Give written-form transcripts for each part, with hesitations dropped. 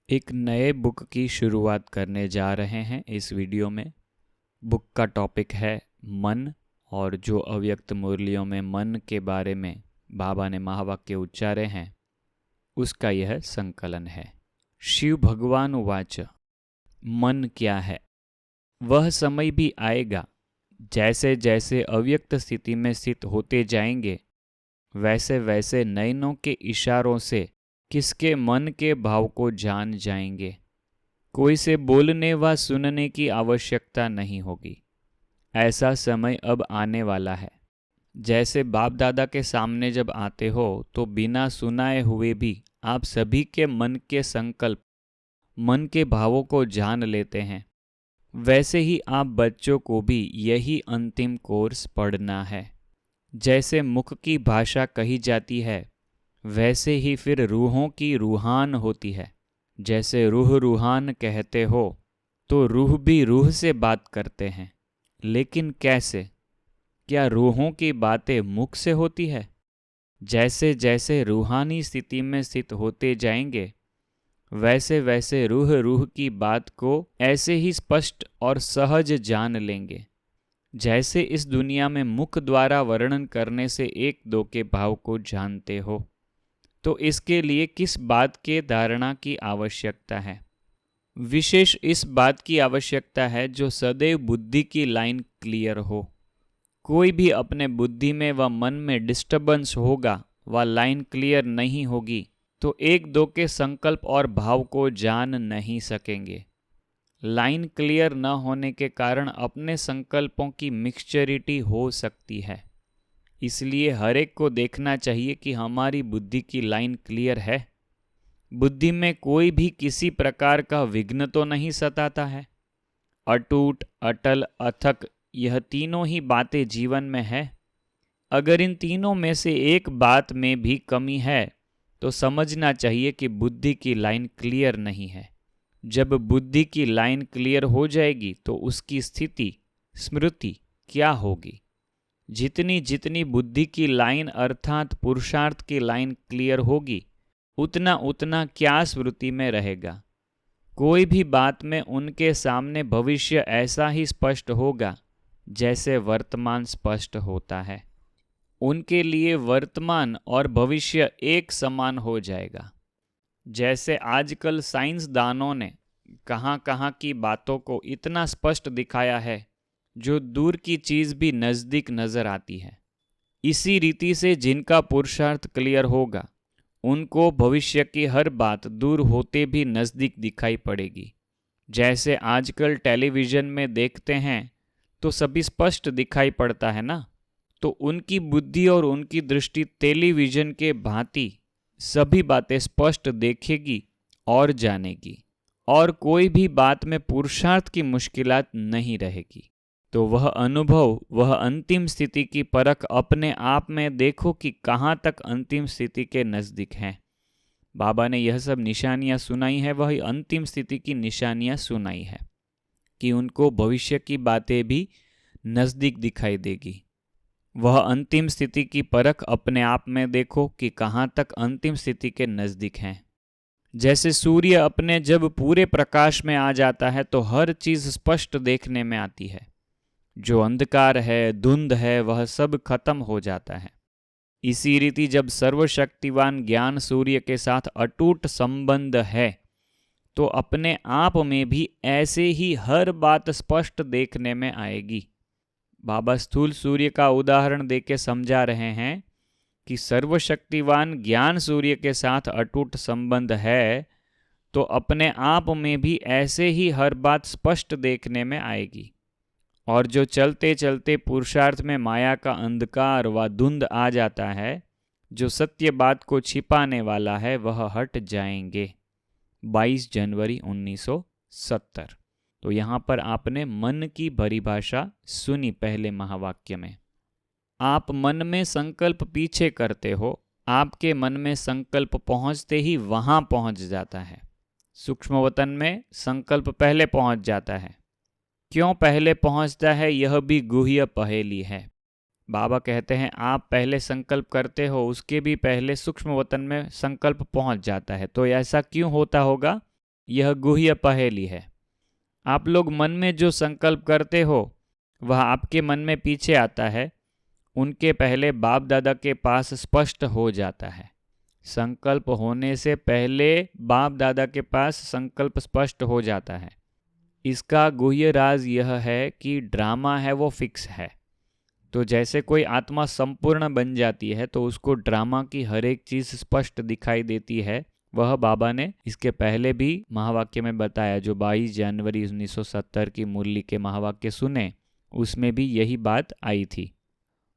एक नए बुक की शुरुआत करने जा रहे हैं इस वीडियो में। बुक का टॉपिक है मन, और जो अव्यक्त मुरलियों में मन के बारे में बाबा ने महावाक्य उच्चारे हैं उसका यह संकलन है। शिव भगवान उवाच, मन क्या है? वह समय भी आएगा, जैसे जैसे अव्यक्त स्थिति में स्थित होते जाएंगे वैसे वैसे नयनों के इशारों से किसके मन के भाव को जान जाएंगे। कोई से बोलने व सुनने की आवश्यकता नहीं होगी। ऐसा समय अब आने वाला है। जैसे बाप दादा के सामने जब आते हो तो बिना सुनाए हुए भी आप सभी के मन के संकल्प, मन के भावों को जान लेते हैं। वैसे ही आप बच्चों को भी यही अंतिम कोर्स पढ़ना है। जैसे मुख की भाषा कही जाती है वैसे ही फिर रूहों की रूहान होती है। जैसे रूह रूहान कहते हो तो रूह भी रूह से बात करते हैं, लेकिन कैसे? क्या रूहों की बातें मुख से होती है? जैसे जैसे रूहानी स्थिति में स्थित होते जाएंगे वैसे वैसे रूह रूह की बात को ऐसे ही स्पष्ट और सहज जान लेंगे जैसे इस दुनिया में मुख द्वारा वर्णन करने से एक दो के भाव को जानते हो। तो इसके लिए किस बात के धारणा की आवश्यकता है? विशेष इस बात की आवश्यकता है जो सदैव बुद्धि की लाइन क्लियर हो। कोई भी अपने बुद्धि में व मन में डिस्टर्बेंस होगा व लाइन क्लियर नहीं होगी तो एक दो के संकल्प और भाव को जान नहीं सकेंगे। लाइन क्लियर न होने के कारण अपने संकल्पों की मिक्सचरिटी हो सकती है। इसलिए हर एक को देखना चाहिए कि हमारी बुद्धि की लाइन क्लियर है। बुद्धि में कोई भी किसी प्रकार का विघ्न तो नहीं सताता है। अटूट, अटल, अथक, यह तीनों ही बातें जीवन में है। अगर इन तीनों में से एक बात में भी कमी है तो समझना चाहिए कि बुद्धि की लाइन क्लियर नहीं है। जब बुद्धि की लाइन क्लियर हो जाएगी तो उसकी स्थिति, स्मृति क्या होगी? जितनी जितनी बुद्धि की लाइन अर्थात पुरुषार्थ की लाइन क्लियर होगी उतना उतना क्या स्मृति में रहेगा। कोई भी बात में उनके सामने भविष्य ऐसा ही स्पष्ट होगा जैसे वर्तमान स्पष्ट होता है। उनके लिए वर्तमान और भविष्य एक समान हो जाएगा। जैसे आजकल साइंसदानों ने कहाँ कहाँ की बातों को इतना स्पष्ट दिखाया है जो दूर की चीज़ भी नज़दीक नज़र आती है। इसी रीति से जिनका पुरुषार्थ क्लियर होगा उनको भविष्य की हर बात दूर होते भी नज़दीक दिखाई पड़ेगी। जैसे आजकल टेलीविज़न में देखते हैं तो सभी स्पष्ट दिखाई पड़ता है ना। तो उनकी बुद्धि और उनकी दृष्टि टेलीविज़न के भांति सभी बातें स्पष्ट देखेगी और जानेगी, और कोई भी बात में पुरुषार्थ की मुश्किलात नहीं रहेगी। तो वह अनुभव, वह अंतिम स्थिति की परख अपने आप में देखो कि कहाँ तक अंतिम स्थिति के नज़दीक हैं। बाबा ने यह सब निशानियाँ सुनाई है, वही अंतिम स्थिति की निशानियाँ सुनाई है कि उनको भविष्य की बातें भी नज़दीक दिखाई देगी। वह अंतिम स्थिति की परख अपने आप में देखो कि कहाँ तक अंतिम स्थिति के नज़दीक हैं। जैसे सूर्य अपने जब पूरे प्रकाश में आ जाता है तो हर चीज़ स्पष्ट देखने में आती है। जो अंधकार है, धुंध है, वह सब खत्म हो जाता है। इसी रीति जब सर्वशक्तिवान ज्ञान सूर्य के साथ अटूट संबंध है तो अपने आप में भी ऐसे ही हर बात स्पष्ट देखने में आएगी। बाबा स्थूल सूर्य का उदाहरण देके समझा रहे हैं कि सर्वशक्तिवान ज्ञान सूर्य के साथ अटूट संबंध है तो अपने आप में भी ऐसे ही हर बात स्पष्ट देखने में आएगी। और जो चलते चलते पुरुषार्थ में माया का अंधकार व धुंध आ जाता है, जो सत्य बात को छिपाने वाला है, वह हट जाएंगे। 22 जनवरी 1970। तो यहाँ पर आपने मन की परिभाषा सुनी पहले महावाक्य में। आप मन में संकल्प पीछे करते हो, आपके मन में संकल्प पहुँचते ही वहाँ पहुँच जाता है। सूक्ष्म वतन में संकल्प पहले पहुँच जाता है। क्यों पहले पहुँचता है यह भी गुह्य पहेली है। बाबा कहते हैं आप पहले संकल्प करते हो, उसके भी पहले सूक्ष्म वतन में संकल्प पहुँच जाता है। तो ऐसा क्यों होता होगा? यह गुह्य पहेली है। आप लोग मन में जो संकल्प करते हो वह आपके मन में पीछे आता है, उनके पहले बाप दादा के पास स्पष्ट हो जाता है। संकल्प होने से पहले बाप दादा के पास संकल्प स्पष्ट हो जाता है। इसका गुह्य राज यह है कि ड्रामा है वो फिक्स है। तो जैसे कोई आत्मा संपूर्ण बन जाती है तो उसको ड्रामा की हर एक चीज़ स्पष्ट दिखाई देती है। वह बाबा ने इसके पहले भी महावाक्य में बताया, जो 22 जनवरी 1970 की मुरली के महावाक्य सुने उसमें भी यही बात आई थी।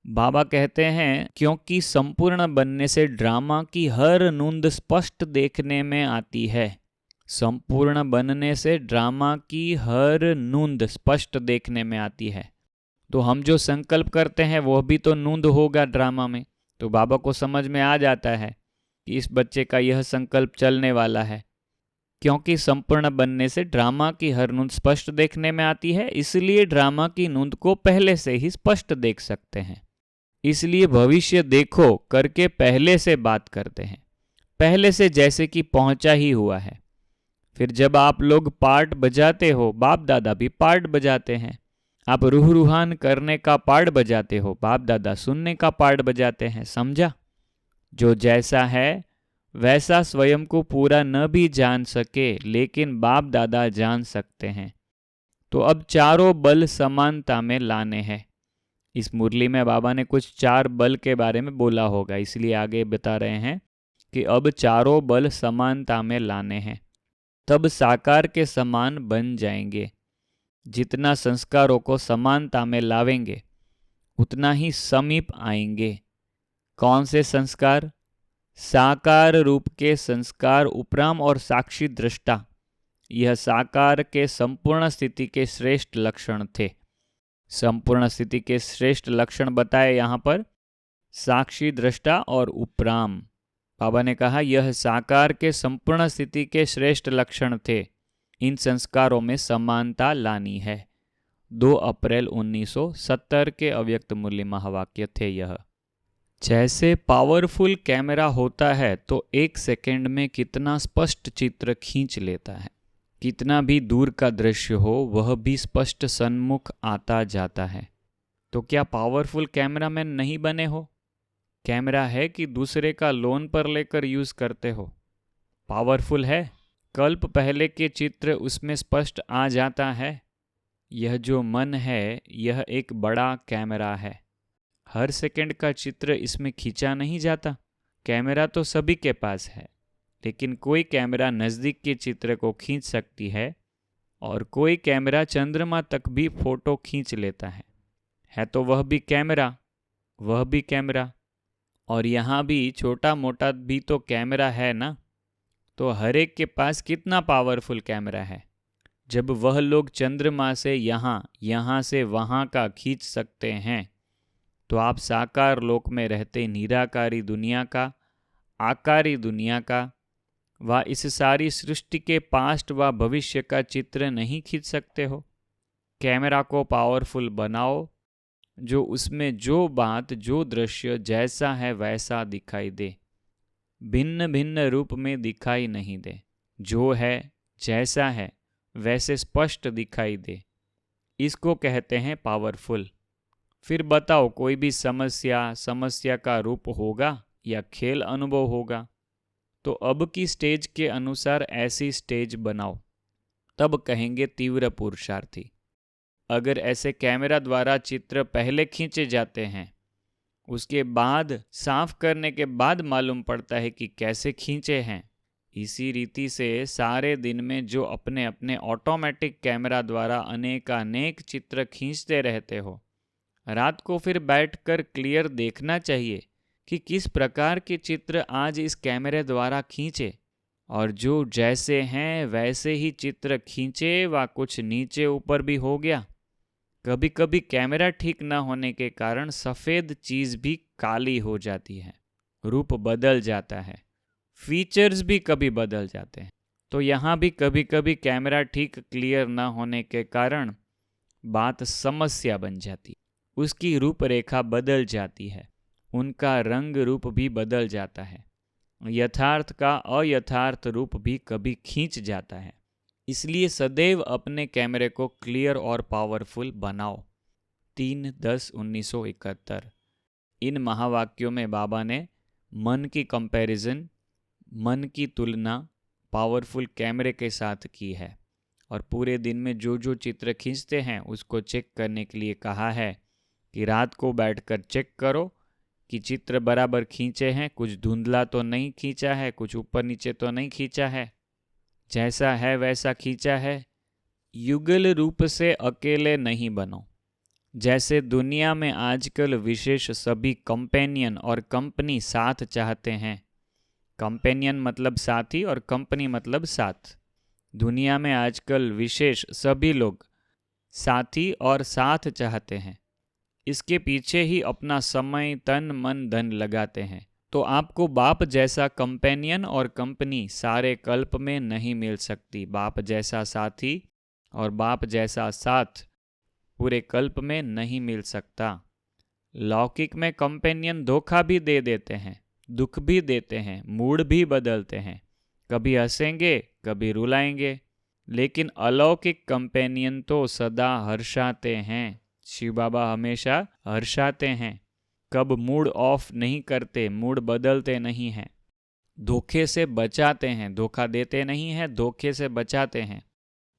बाबा कहते हैं क्योंकि संपूर्ण बनने से ड्रामा की हर नूंद स्पष्ट देखने में आती है। संपूर्ण बनने से ड्रामा की हर नूंद स्पष्ट देखने में आती है। तो हम जो संकल्प करते हैं वह भी तो नूंद होगा ड्रामा में। तो बाबा को समझ में आ जाता है कि इस बच्चे का यह संकल्प चलने वाला है। क्योंकि संपूर्ण बनने से ड्रामा की हर नूंद स्पष्ट देखने में आती है, इसलिए ड्रामा की नूंद को पहले से ही स्पष्ट देख सकते हैं। इसलिए भविष्य देखो करके पहले से बात करते हैं, पहले से जैसे कि पहुंचा ही हुआ है। फिर जब आप लोग पार्ट बजाते हो, बाप दादा भी पार्ट बजाते हैं। आप रूह रूहान करने का पार्ट बजाते हो, बाप दादा सुनने का पार्ट बजाते हैं। समझा? जो जैसा है वैसा स्वयं को पूरा न भी जान सके, लेकिन बाप दादा जान सकते हैं। तो अब चारों बल समानता में लाने हैं। इस मुरली में बाबा ने कुछ 4 बल के बारे में बोला होगा, इसलिए आगे बता रहे हैं कि अब चारों बल समानता में लाने हैं, तब साकार के समान बन जाएंगे। जितना संस्कारों को समानता में लावेंगे उतना ही समीप आएंगे। कौन से संस्कार? साकार रूप के संस्कार, उपराम और साक्षी दृष्टा। यह साकार के संपूर्ण स्थिति के श्रेष्ठ लक्षण थे। संपूर्ण स्थिति के श्रेष्ठ लक्षण बताए यहाँ पर साक्षी दृष्टा और उपराम। बाबा ने कहा यह साकार के संपूर्ण स्थिति के श्रेष्ठ लक्षण थे। इन संस्कारों में समानता लानी है। 2 अप्रैल 1970 के अव्यक्त मुरली महावाक्य थे यह। जैसे पावरफुल कैमरा होता है तो 1 सेकंड में कितना स्पष्ट चित्र खींच लेता है। कितना भी दूर का दृश्य हो वह भी स्पष्ट सन्मुख आता जाता है। तो क्या पावरफुल कैमरामैन नहीं बने हो? कैमरा है कि दूसरे का लोन पर लेकर यूज करते हो? पावरफुल है। कल्प पहले के चित्र उसमें स्पष्ट आ जाता है। यह जो मन है यह एक बड़ा कैमरा है। हर सेकंड का चित्र इसमें खींचा नहीं जाता। कैमरा तो सभी के पास है, लेकिन कोई कैमरा नज़दीक के चित्र को खींच सकती है और कोई कैमरा चंद्रमा तक भी फोटो खींच लेता है तो वह भी कैमरा, वह भी कैमरा। और यहाँ भी छोटा मोटा भी तो कैमरा है ना। तो हर एक के पास कितना पावरफुल कैमरा है। जब वह लोग चंद्रमा से यहाँ से वहाँ का खींच सकते हैं, तो आप साकार लोक में रहते निराकारी दुनिया का, आकारी दुनिया का व इस सारी सृष्टि के पास्ट व भविष्य का चित्र नहीं खींच सकते हो। कैमरा को पावरफुल बनाओ, जो उसमें जो बात, जो दृश्य जैसा है वैसा दिखाई दे, भिन्न भिन्न रूप में दिखाई नहीं दे। जो है जैसा है वैसे स्पष्ट दिखाई दे। इसको कहते हैं पावरफुल। फिर बताओ कोई भी समस्या का रूप होगा या खेल अनुभव होगा। तो अब की स्टेज के अनुसार ऐसी स्टेज बनाओ, तब कहेंगे तीव्र पुरुषार्थी। अगर ऐसे कैमरा द्वारा चित्र पहले खींचे जाते हैं, उसके बाद साफ करने के बाद मालूम पड़ता है कि कैसे खींचे हैं। इसी रीति से सारे दिन में जो अपने अपने ऑटोमेटिक कैमरा द्वारा अनेकानेक चित्र खींचते रहते हो, रात को फिर बैठकर क्लियर देखना चाहिए कि किस प्रकार के चित्र आज इस कैमरे द्वारा खींचे, और जो जैसे हैं वैसे ही चित्र खींचे व कुछ नीचे ऊपर भी हो गया। कभी कभी कैमरा ठीक न होने के कारण सफ़ेद चीज़ भी काली हो जाती है, रूप बदल जाता है, फीचर्स भी कभी बदल जाते हैं। तो यहाँ भी कभी कभी कैमरा ठीक क्लियर न होने के कारण बात समस्या बन जाती, उसकी रूपरेखा बदल जाती है, उनका रंग रूप भी बदल जाता है, यथार्थ का अयथार्थ रूप भी कभी खींच जाता है। इसलिए सदैव अपने कैमरे को क्लियर और पावरफुल बनाओ। 3/10/1971। इन महावाक्यों में बाबा ने मन की कंपैरिजन, मन की तुलना पावरफुल कैमरे के साथ की है और पूरे दिन में जो जो चित्र खींचते हैं उसको चेक करने के लिए कहा है कि रात को बैठकर चेक करो कि चित्र बराबर खींचे हैं, कुछ धुंधला तो नहीं खींचा है, कुछ ऊपर नीचे तो नहीं खींचा है, जैसा है वैसा खींचा है। युगल रूप से अकेले नहीं बनो। जैसे दुनिया में आजकल विशेष सभी कंपेनियन और कंपनी साथ चाहते हैं। कंपेनियन मतलब साथी और कंपनी मतलब साथ। दुनिया में आजकल विशेष सभी लोग साथी और साथ चाहते हैं। इसके पीछे ही अपना समय, तन, मन, धन लगाते हैं। तो आपको बाप जैसा कंपेनियन और कंपनी सारे कल्प में नहीं मिल सकती। बाप जैसा साथी और बाप जैसा साथ पूरे कल्प में नहीं मिल सकता। लौकिक में कंपेनियन धोखा भी दे देते हैं, दुख भी देते हैं, मूड भी बदलते हैं, कभी हंसेंगे कभी रुलाएंगे। लेकिन अलौकिक कंपेनियन तो सदा हर्षाते हैं। शिव बाबा हमेशा हर्षाते हैं, कब मूड ऑफ नहीं करते, मूड बदलते नहीं हैं। धोखे से बचाते हैं, धोखा देते नहीं हैं, धोखे से बचाते हैं।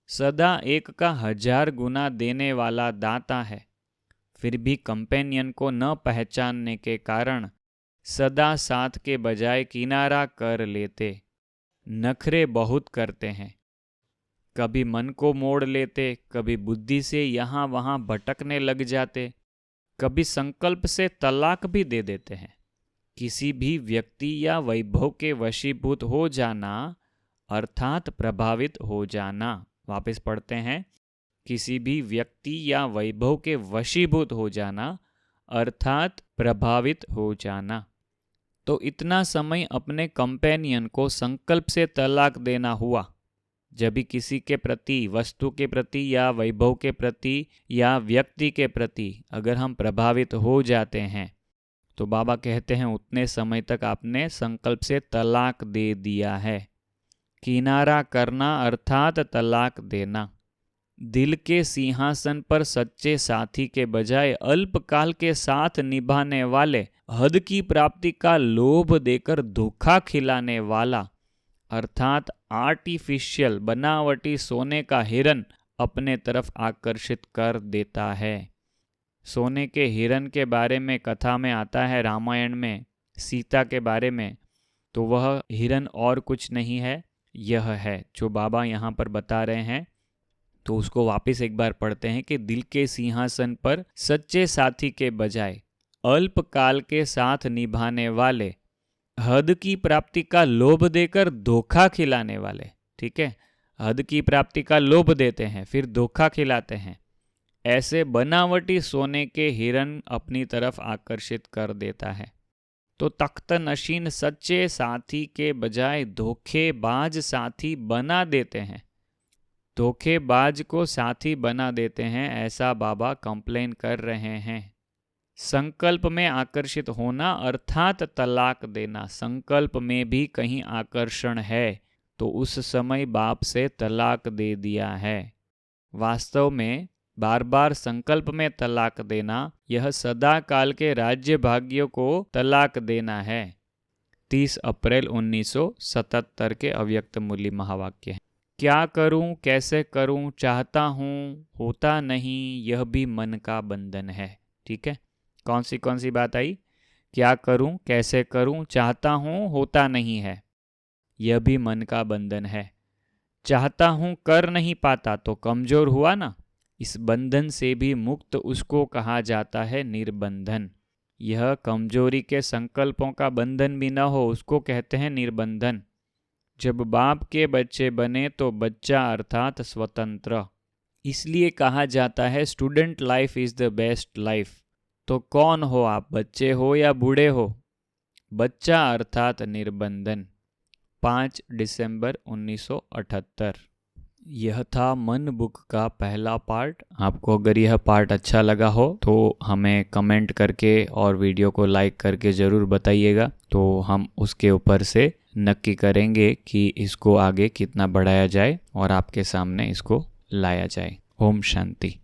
सदा 1 का 1000 गुना देने वाला दाता है। फिर भी कंपेनियन को न पहचानने के कारण सदा साथ के बजाय किनारा कर लेते। नखरे बहुत करते हैं, कभी मन को मोड़ लेते, कभी बुद्धि से यहाँ वहाँ भटकने लग जाते, कभी संकल्प से तलाक भी दे देते हैं। किसी भी व्यक्ति या वैभव के वशीभूत हो जाना अर्थात प्रभावित हो जाना। वापस पढ़ते हैं, किसी भी व्यक्ति या वैभव के वशीभूत हो जाना अर्थात प्रभावित हो जाना। तो इतना समय अपने कंपेनियन को संकल्प से तलाक देना हुआ। जब भी किसी के प्रति, वस्तु के प्रति या वैभव के प्रति या व्यक्ति के प्रति अगर हम प्रभावित हो जाते हैं तो बाबा कहते हैं उतने समय तक आपने संकल्प से तलाक दे दिया है। किनारा करना अर्थात तलाक देना। दिल के सिंहासन पर सच्चे साथी के बजाय अल्पकाल के साथ निभाने वाले, हद की प्राप्ति का लोभ देकर धोखा खिलाने वाला अर्थात आर्टिफिशियल बनावटी सोने का हिरन अपने तरफ आकर्षित कर देता है। सोने के हिरन के बारे में कथा में आता है रामायण में, सीता के बारे में, तो वह हिरन और कुछ नहीं है, यह है जो बाबा यहाँ पर बता रहे हैं। तो उसको वापस एक बार पढ़ते हैं कि दिल के सिंहासन पर सच्चे साथी के बजाय अल्पकाल के साथ निभाने वाले, हद की प्राप्ति का लोभ देकर धोखा खिलाने वाले। ठीक है, हद की प्राप्ति का लोभ देते हैं फिर धोखा खिलाते हैं। ऐसे बनावटी सोने के हिरन अपनी तरफ आकर्षित कर देता है। तो तख्त नशीन सच्चे साथी के बजाय धोखेबाज साथी बना देते हैं। धोखेबाज को साथी बना देते हैं, ऐसा बाबा कंप्लेन कर रहे हैं। संकल्प में आकर्षित होना अर्थात तलाक देना। संकल्प में भी कहीं आकर्षण है तो उस समय बाप से तलाक दे दिया है। वास्तव में बार बार संकल्प में तलाक देना यह सदा काल के राज्य भाग्यों को तलाक देना है। 30 अप्रैल 1977 के अव्यक्त मूल्य महावाक्य हैं। क्या करूं, कैसे करूं, चाहता हूं, होता नहीं, यह भी मन का बंधन है। ठीक है, कौन सी बात आई? क्या करूं, कैसे करूं, चाहता हूं, होता नहीं है, यह भी मन का बंधन है। चाहता हूं कर नहीं पाता तो कमजोर हुआ ना। इस बंधन से भी मुक्त उसको कहा जाता है निर्बंधन। यह कमजोरी के संकल्पों का बंधन भी न हो उसको कहते हैं निर्बंधन। जब बाप के बच्चे बने तो बच्चा अर्थात स्वतंत्र। इसलिए कहा जाता है student life is the best life. तो कौन हो आप, बच्चे हो या बूढ़े हो? बच्चा अर्थात निर्बंधन। 5 दिसंबर 1978। यह था मन बुक का पहला पार्ट। आपको अगर यह पार्ट अच्छा लगा हो तो हमें कमेंट करके और वीडियो को लाइक करके ज़रूर बताइएगा, तो हम उसके ऊपर से नक्की करेंगे कि इसको आगे कितना बढ़ाया जाए और आपके सामने इसको लाया जाए। ओम शांति।